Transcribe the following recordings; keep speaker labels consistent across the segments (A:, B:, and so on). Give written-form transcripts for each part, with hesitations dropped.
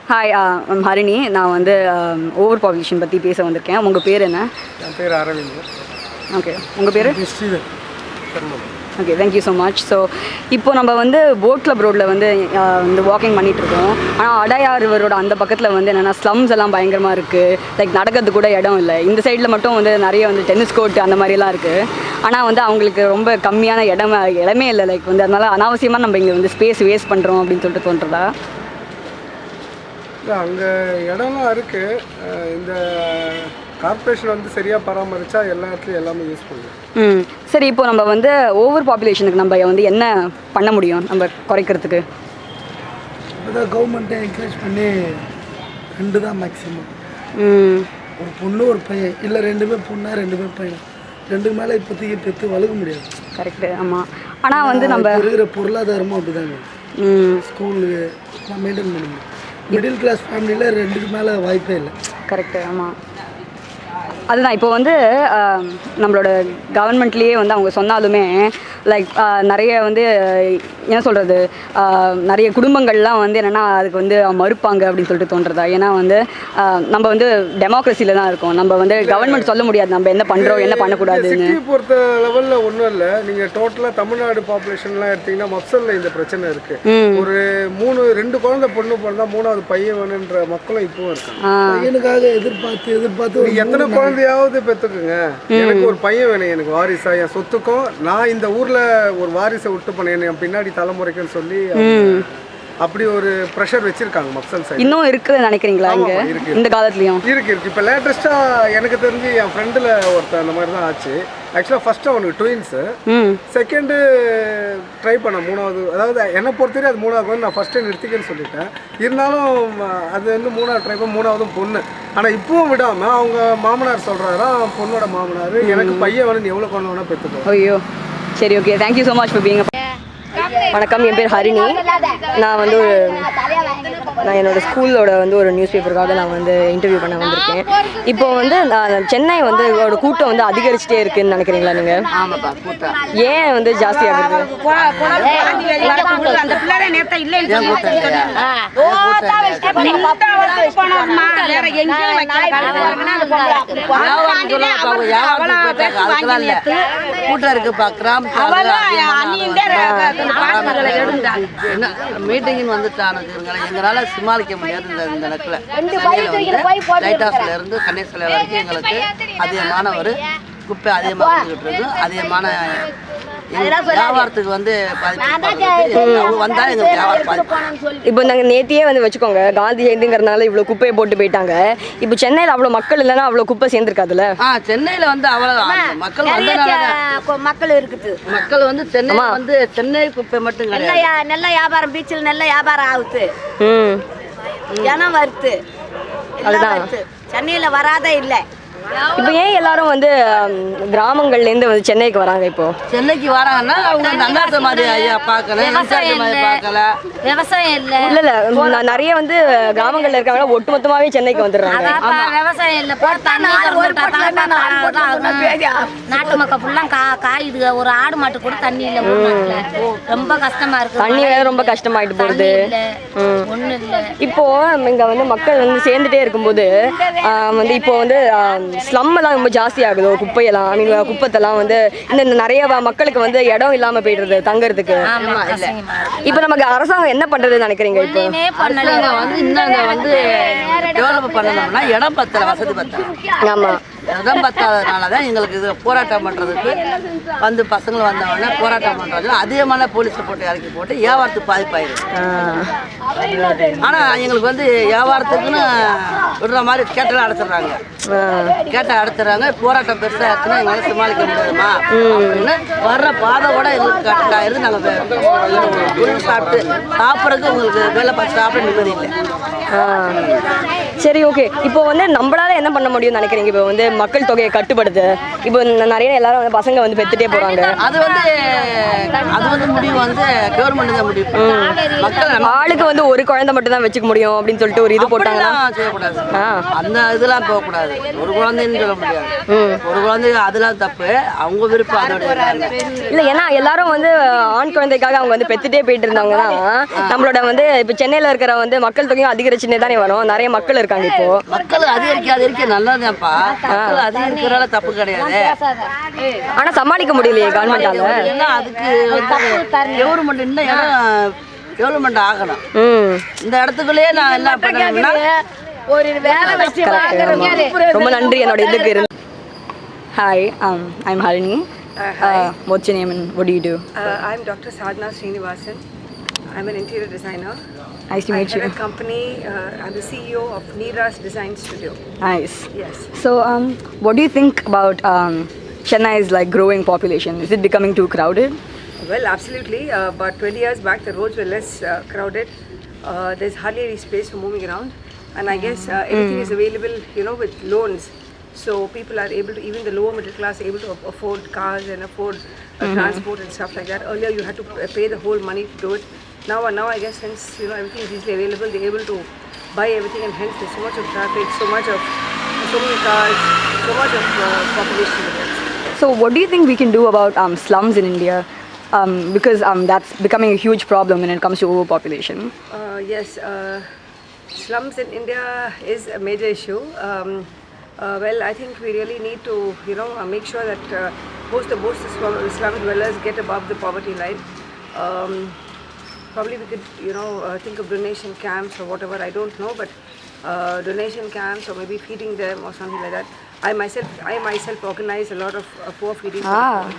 A: Hi, Harini. நான் வந்து over population பற்றி பேச வந்திருக்கேன். உங்கள் பேர் என்ன?
B: என் பேர் அரவிந்த்.
A: ஓகே, உங்கள் பேர்?
B: Sridhar.
A: Okay, thank you so much. So இப்போ நம்ம வந்து போட் கிளப் ரோட்டில் வந்து இந்த வாக்கிங் பண்ணிகிட்ருக்கோம். ஆனால் அடையார் ரிவரோட அந்த பக்கத்தில் வந்து என்னென்னா ஸ்லம்ஸ் எல்லாம் பயங்கரமாக இருக்குது. லைக் நடக்கிறது கூட இடம் இல்லை. இந்த சைடில் மட்டும் வந்து நிறைய வந்து டென்னிஸ் கோர்ட் அந்த மாதிரிலாம் இருக்குது. ஆனால் வந்து அவங்களுக்கு ரொம்ப கம்மியான இடமே இல்லை. லைக் வந்து அதனால் அனாவசியமாக நம்ம இங்கே வந்து ஸ்பேஸ் வேஸ்ட் பண்ணுறோம் அப்படின்னு சொல்லிட்டு தோன்றதா?
B: இல்லை, அங்கே இடம்லாம் இருக்குது. இந்த கார்பரேஷன் வந்து சரியாக பராமரித்தா எல்லா இடத்துலையும் எல்லாமே யூஸ் பண்ணுவோம்.
A: சரி, இப்போ நம்ம வந்து ஓவர் பாப்புலேஷனுக்கு நம்ம வந்து என்ன பண்ண முடியும் நம்ம குறைக்கிறதுக்கு?
C: இப்போதான் கவர்மெண்ட்டை என்கரேஜ் பண்ணி 2 தான் மேக்ஸிமம். ஒரு பொண்ணு ஒரு பையன், இல்லை 2 பேர் பொண்ணா 2 பேர் பையன், 2க்கு மேலே இப்போதைக்கு பெற்று வளர்க்க முடியாது.
A: கரெக்டு, ஆமாம். ஆனால் வந்து நம்ம
C: இருக்கிற பொருளாதாரமும் அப்படி தாங்க. ஸ்கூலு மெயின்டைன் பண்ண முடியும். மிடில் கிளாஸ் ஃபேமிலியில் 2க்கு மேலே வாய்ப்பே இல்லை.
A: கரெக்டு, ஆமாம். அதுதான் இப்போ வந்து நம்மளோட கவர்மெண்ட்லேயே வந்து அவங்க சொன்னாலுமே லைக் நிறைய வந்து என்ன சொல்கிறது, நிறைய குடும்பங்கள்லாம் வந்து என்னென்னா அதுக்கு வந்து மறுப்பாங்க அப்படின்னு சொல்லிட்டு தோன்றதா? ஏன்னா வந்து நம்ம வந்து டெமோக்ரஸியில் தான் இருக்கோம். நம்ம வந்து கவர்மெண்ட் சொல்ல முடியாது நம்ம என்ன பண்ணுறோம் என்ன பண்ணக்கூடாதுன்னு.
B: பொறுத்த லெவலில் ஒன்றும் இல்லை. நீங்கள் டோட்டலாக தமிழ்நாடு பாப்புலேஷன்லாம் எடுத்திங்கன்னா மப்சலில் இந்த பிரச்சனை இருக்குது. ஒரு 2 குழந்தை பொண்ணு பிறந்தா 3வது பையன் வேணுன்ற மக்களும் இப்பவும் இருக்காங்க.
C: பையனுக்காக எதிர்பார்த்து
B: எத்தனை குழந்தையாவது பெற்றுக்குங்க, எனக்கு ஒரு பையன் வேணும், எனக்கு வாரிசா, என் சொத்துக்கும் நான் இந்த ஊரில் ஒரு வாரிசை விட்டு பண்ணேன் என் பின்னாடி தலைமுறைக்குன்னு சொல்லி அப்படி ஒரு ப்ரெஷர் வச்சிருக்காங்க மப்சல் சைடு.
A: இன்னும் இருக்குன்னு நினைக்கிறீங்களா? இங்கே இந்த காலத்துலையும் இருக்கு.
B: இப்போ லேட்டஸ்ட்டாக எனக்கு தெரிஞ்சு என் ஃப்ரெண்டில் ஒருத்தர் அந்த மாதிரி தான் ஆச்சு. ஆக்சுவலாக ஃபர்ஸ்ட்டு அவனுக்கு ட்வின்ஸு, செகண்டு ட்ரை பண்ண 3வது, அதாவது என்னை பொறுத்தவரை அது 3வது வந்து நான் ஃபஸ்ட்டே நிறுத்திக்கன்னு சொல்லிட்டேன். இருந்தாலும் அது வந்து 3வது ட்ரை பண்ண 3வதும் பொண்ணு. ஆனால் இப்பவும் விடாமல் அவங்க மாமனார் சொல்கிறாராம், பொண்ணோட மாமனார், எனக்கு பையன் வேணும்னு எவ்வளோ கொண்டு வேணால் பெற்றுக்கோ.
A: ஐயோ, சரி, okay, thank you so much for being. வணக்கம், என் பேர் ஹரிணி. நான் வந்து நான் என்னோடய ஸ்கூலோட வந்து ஒரு நியூஸ் பேப்பருக்காக நான் வந்து இன்டர்வியூ பண்ண வந்திருக்கேன். இப்போ வந்து சென்னை வந்து இதோட கூட்டம் வந்து அதிகரிச்சுட்டே இருக்குன்னு நினைக்கிறீங்களா நீங்கள்? ஏன் வந்து ஜாஸ்தி ஆகுது?
D: மீட்டிங் வந்துட்டானுங்க, எங்களால் சமாளிக்க முடியாது. இந்த இடத்துல லைட் ஹவுஸ்ல இருந்து கணேசலை வரைக்கும் எங்களுக்கு அதிகமான ஒரு குப்பை அதிகமாக வந்துகிட்டு இருக்கு. அதிகமான வியாபாரத்துக்கு வந்து வந்தா எங்க வியாபாரம் பாதிப்பு.
A: இப்போ நாங்கள் நேத்தியே வந்து வச்சுக்கோங்க, காந்தி ஜெயந்திங்கிறதுனால இவ்வளோ குப்பையை போட்டு போயிட்டாங்க. இப்போ சென்னையில் அவ்வளோ மக்கள் இல்லைன்னா அவ்வளோ குப்பை சேர்ந்துருக்காதுல்ல?
D: சென்னையில் வந்து அவ்வளோ மக்கள்
E: மக்கள் இருக்குது.
D: மக்கள் வந்து சென்னை வந்து சென்னை குப்பை மட்டும் கிடையாது.
E: நல்ல வியாபாரம், பீச்சில் நல்ல வியாபாரம் ஆகுது, ஜனம் வருது, அதுதான் சென்னையில் வராதே இல்லை.
A: இப்போ ஏன் எல்லாரும் வந்து கிராமங்கள்லேருந்து வந்து சென்னைக்கு வராங்க? இப்போ
D: சென்னைக்கு வராங்கன்னா அவங்க நல்லாத்த மாதிரி ஐயா பார்க்கல, பார்க்கல,
E: விவசாயம் இல்லை.
A: இல்லை நிறைய வந்து கிராமங்கள்ல இருக்காங்க, ஒட்டுமொத்தமாகவே சென்னைக்கு வந்துடுறாங்க.
E: விவசாயம் இல்லை, நாட்டு மக்கள் ஃபுல்லாக காயுதுங்க. ஒரு ஆடு மாட்டு கூட தண்ணி இல்லை, ரொம்ப கஷ்டமா இருக்கு.
A: தண்ணி வேற ரொம்ப கஷ்டமாயிட்டு போகுது.
E: ஒன்றும் இல்லை.
A: இப்போ இங்க வந்து மக்கள் வந்து சேர்ந்துட்டே இருக்கும்போது வந்து இப்போ வந்து ஸ்லம் எல்லாம் ரொம்ப ஜாஸ்தி ஆகுது. குப்பையெல்லாம் குப்பத்தெல்லாம் வந்து இந்த நிறைய மக்களுக்கு வந்து இடம் இல்லாம போயிடுறது தங்கறதுக்கு. இப்போ நமக்கு அரசாங்கம் என்ன பண்றதுன்னு நினைக்கிறீங்க? இப்போ
D: வந்து இன்னும் வந்து டெவலப் பண்ணணும்னா இடம் பத்தல, வசதி பத்தல.
A: ஆமா,
D: இடம் பத்தாதனால தான் எங்களுக்கு இது போராட்டம் பண்ணுறதுக்கு வந்து பசங்களை வந்தவொடனே போராட்டம் பண்ணுறது அதிகமான போலீஸை போட்டு இறக்கி போட்டு வியாபாரத்துக்கு பாதிப்பாயிடும். ஆனால் எங்களுக்கு வந்து வியாபாரத்துக்குன்னு விடுற மாதிரி கேட்டெல்லாம் அடைச்சிடுறாங்க. கேட்டை அடைச்சிடுறாங்க. போராட்டம் பெருசாக இருக்குன்னா எங்களால் சமாளிக்க முடியாதுமா அப்படின்னு வர்ற பாதை கூட எங்களுக்கு கட்டாயிருது. நாங்கள் சாப்பிட்டு சாப்பிட்றதுக்கு உங்களுக்கு வேலை பார்த்து சாப்பிட நிம்மதி இல்லை.
A: சரி ஓகே இப்போ வந்து நம்மளால என்ன பண்ண முடியும்னு நினைக்கிறீங்க? இப்போ வந்து மக்கள் தொகையை கட்டுப்படுது, இப்போ நிறைய எல்லாரும் வந்து பசங்க வந்து பெத்துட்டே போறாங்க.
D: அது வந்து முடிவு வந்து கவர்மெண்ட் தான் முடிவு பண்ணும். மக்கள்
A: ஆளுக்கு வந்து ஒரு குழந்தை மட்டும் தான் வச்சுக்க முடியும் அப்படின்னு சொல்லிட்டு ஒரு இது போட்டாங்கன்னா
D: செய்யக்கூடாது. அந்த இதெல்லாம் போகக்கூடாது. ஒரு குழந்தைன்னு சொல்ல முடியாது. ஒரு குழந்தை அதெல்லாம் தப்பு. அவங்க விருப்பம் அதோட
A: இல்ல. ஏன்னா எல்லாரும் வந்து ஆண் குழந்தைக்காக அவங்க வந்து பெத்துட்டே போயிட்டு இருந்தாங்கன்னா நம்மளோட வந்து இப்போ சென்னையில இருக்கிற வந்து மக்கள் தொகையும் அதிகரிச்சுன்னே தானே வரும். நிறைய மக்கள் இருக்காங்க. இப்போ
D: மக்கள் அதிகரிக்க நல்லதுதான்ப்பா. மக்கள் அதிகரிக்கிறதால தப்பு கிடையாது.
A: ஆனா சமாளிக்க முடியலையே கவர்மெண்டால.
D: அதுக்கு கவர்மெண்ட் இன்னும் டெவலப்மெண்ட் ஆகணும். இந்த இடத்துக்குள்ளேயே நான் என்ன பண்ணேன்னா
E: ஒரு வேலை வச்சு
A: ரொம்ப நன்றி என்னோட இதுக்கு இருந்து. Hi, I'm Harini. What's your name and what do you do?
F: I'm Dr. Sadhna Srinivasan. I'm an interior designer.
A: Nice to meet you.
F: I have a company. I'm the CEO of Neera's Design Studio.
A: Nice.
F: Yes.
A: So, what do you think about Chennai's like growing population? Is it becoming too crowded?
F: Well, absolutely. But 20 years back, the roads were less crowded. There's hardly any space for moving around. And I guess everything is available, with loans. So people are able to, even the lower middle class, able to afford cars and afford transport and stuff like that. Earlier, you had to pay the whole money to do it. Now I guess since everything is easily available, they're able to buy everything, and hence there's so much of traffic, so many cars, so much of population.
A: So, what do you think we can do about slums in India? Because that's becoming a huge problem when it comes to overpopulation.
F: Yes, slums in India is a major issue. Well, I think we really need to, make sure that most of the slum dwellers get above the poverty line. Probably we could, think of donation camps or whatever. I don't know, but donation camps or maybe feeding them or something like that. I myself organize a lot of poor feeding.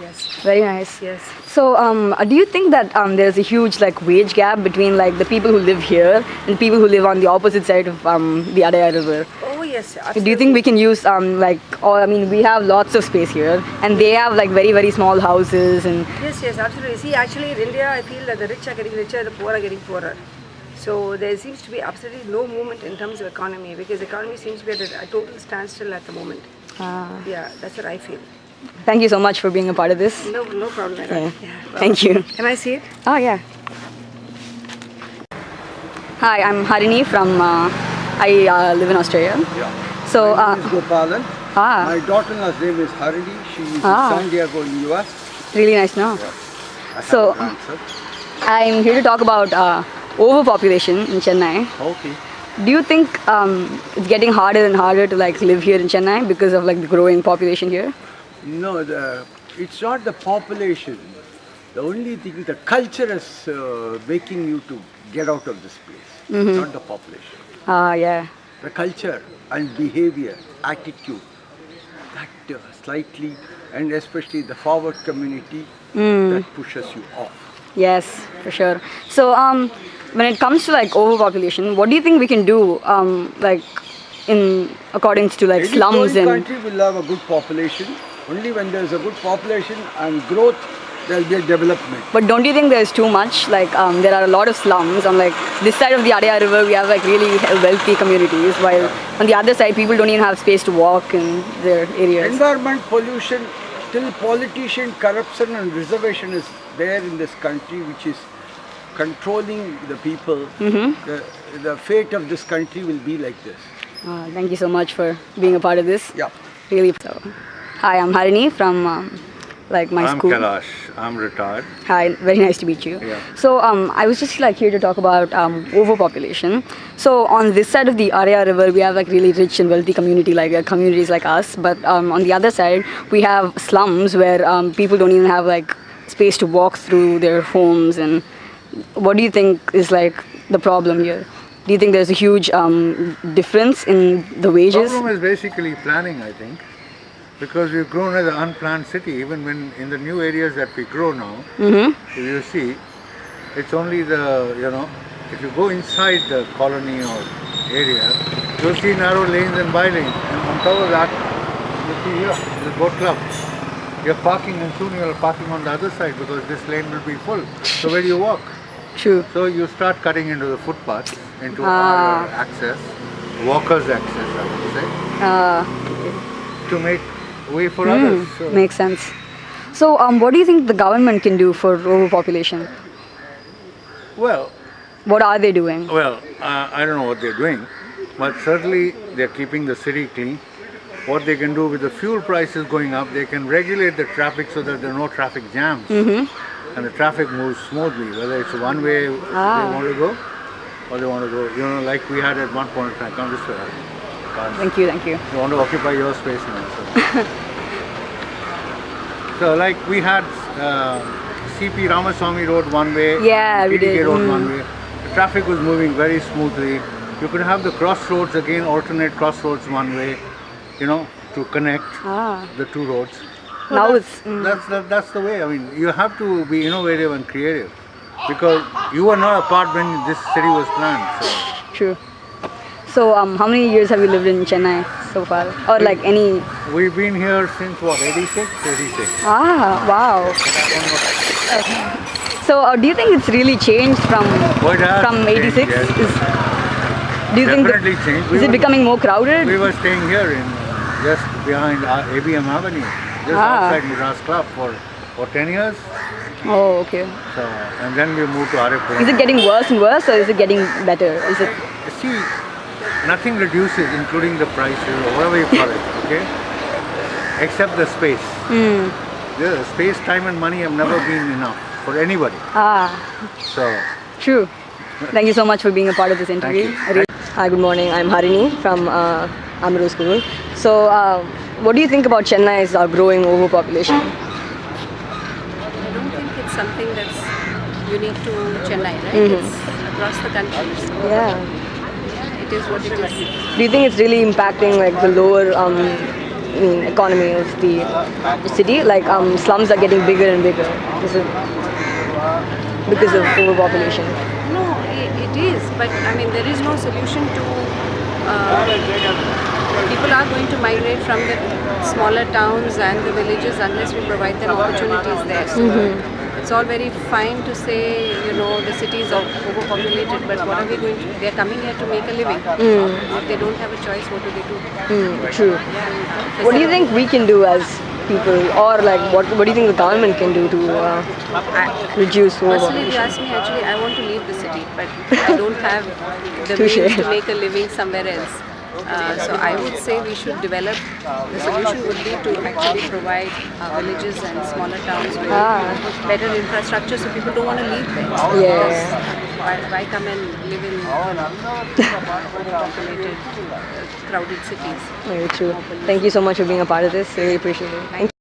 F: Yes.
A: Very nice.
F: Yes.
A: So, do you think that there's a huge like wage gap between like the people who live here and people who live on the opposite side of the Adaya River?
F: Oh yes. Absolutely.
A: Do you think we can use we have lots of space here and they have like very very small houses and
F: Yes, absolutely. See, actually in India, I feel that the rich are getting richer, the poor are getting poorer. So there seems to be absolutely no movement in terms of economy, because the economy seems to be at a total standstill at the moment. Yeah, that's what I feel.
A: Thank you so much for being a part of this.
F: No problem at all. Yeah.
A: Thank you.
F: Can I see it?
A: Oh yeah. Hi, I'm Harini from I live in Australia.
G: Yeah.
A: So
G: My name is Gopalan.
A: ah,
G: My daughter-in-law's name is Harini. She is in San Diego in the US.
A: really nice, no?
G: I have
A: So,
G: an answer.
A: I'm here to talk about overpopulation in Chennai.
G: Okay.
A: Do you think it's getting harder and harder to like live here in Chennai because of like the growing population here?
G: No, it's not the population. The only thing, the culture is making you to get out of this place, not the population.
A: Yeah.
G: The culture and behavior, attitude, that slightly, and especially the forward community, that pushes you off.
A: Yes, for sure. So, when it comes to like overpopulation, what do you think we can do, like in accordance to like
G: Any
A: slums
G: growing
A: and?
G: country will have a good population. Only when there is a good population and growth, there will be a development.
A: But don't you think there's too much? Like there are a lot of slums on like this side of the Adaya River. We have like really wealthy communities, while on the other side, people don't even have space to walk in their areas.
G: Environment pollution, still politician corruption and reservation is there in this country, which is controlling the people. The fate of this country will be like this.
A: Thank you so much for being a part of this.
G: Yeah.
A: Really. So, hi, I'm Harini from like my
H: I'm
A: school.
H: Kailash. I'm retired.
A: Hi, very nice to meet you.
H: Yeah.
A: So I was just like here to talk about overpopulation. So on this side of the Arya River, we have like really rich and wealthy communities like us. But on the other side, we have slums where people don't even have like space to walk through their homes. And what do you think is like the problem here? Do you think there's a huge difference in the wages?
H: Problem is basically planning, I think, because we've grown as an unplanned city. Even when in the new areas that we grow now, if you see, it's only if you go inside the colony or area, you'll see narrow lanes and by lanes, and on top of that, you see here, the boat club. You're parking and soon you're parking on the other side because this lane will be full. So where do you walk?
A: True.
H: So you start cutting into the footpath, into our access, walkers' access, I would say,
A: Okay.
H: to make way for others. So,
A: Makes sense. So, what do you think the government can do for overpopulation?
H: well,
A: What are they doing?
H: I don't know what they're doing, but certainly they're keeping the city clean. What they can do with the fuel prices going up, they can regulate the traffic so that there are no traffic jams and the traffic moves smoothly, whether it's one way they want to go or they want to go, like we had at one point in time. Come this way.
A: Thank you, thank you.
H: You want to occupy your space now. So like we had CP Ramaswamy Road one way,
A: Yeah, we
H: TTK
A: did.
H: Road one way. The traffic was moving very smoothly. You could have the crossroads again, alternate crossroads one way, to connect the two roads.
A: Now it's
H: That's the way. I mean, you have to be innovative and creative because you were not a part when this city was planned. So.
A: true. So, how many years have you lived in Chennai so far, or like any?
H: We've been here since what, 86? 86.
A: Wow. So, do you think it's really changed from
H: What has
A: from
H: changed,
A: 86?
H: yes.
A: Do you think
H: Definitely changed.
A: is it becoming more crowded?
H: We were staying here in just behind ABM Avenue, just outside Madras Club for 10 years.
A: Oh, okay.
H: So, and then we moved to Aripur.
A: Is it getting worse and worse, or is it getting better? Is it?
H: See, nothing reduces, including the prices or whatever you call it, okay? Except the space. The space, time, and money have never been enough for anybody. So,
A: True. Thank you so much for being a part of this interview. Hi, good morning. I'm Harini from Amaru School. So, what do you think about Chennai's growing overpopulation?
I: I don't think it's something that's unique to Chennai, right? It's across the country. So
A: Yeah.
I: it is what it is.
A: Do you think it's really impacting like the lower economy of the city? Like slums are getting bigger and bigger. Is it because of overpopulation?
I: No, it is. But I mean, there is no solution to. People are going to migrate from the smaller towns and the villages unless we provide them opportunities there. So it's all very fine to say, the cities are overpopulated, but what are we going to? They're coming here to make a living. If they don't have a choice, what do they do?
A: True. What do you think we can do as people, or like what do you think the government can do to reduce
I: Personally, if you
A: overpopulation?
I: ask me, actually, I want to leave the city, but I don't have the
A: Touche.
I: means to make a living somewhere else. So I would say we should develop, the solution would be to actually provide villages and smaller towns with better infrastructure so people don't want to leave there.
A: Yeah.
I: Because why come and live in overpopulated, crowded cities?
A: Very true. Thank you so much for being a part of this. Really appreciate it. Thank you.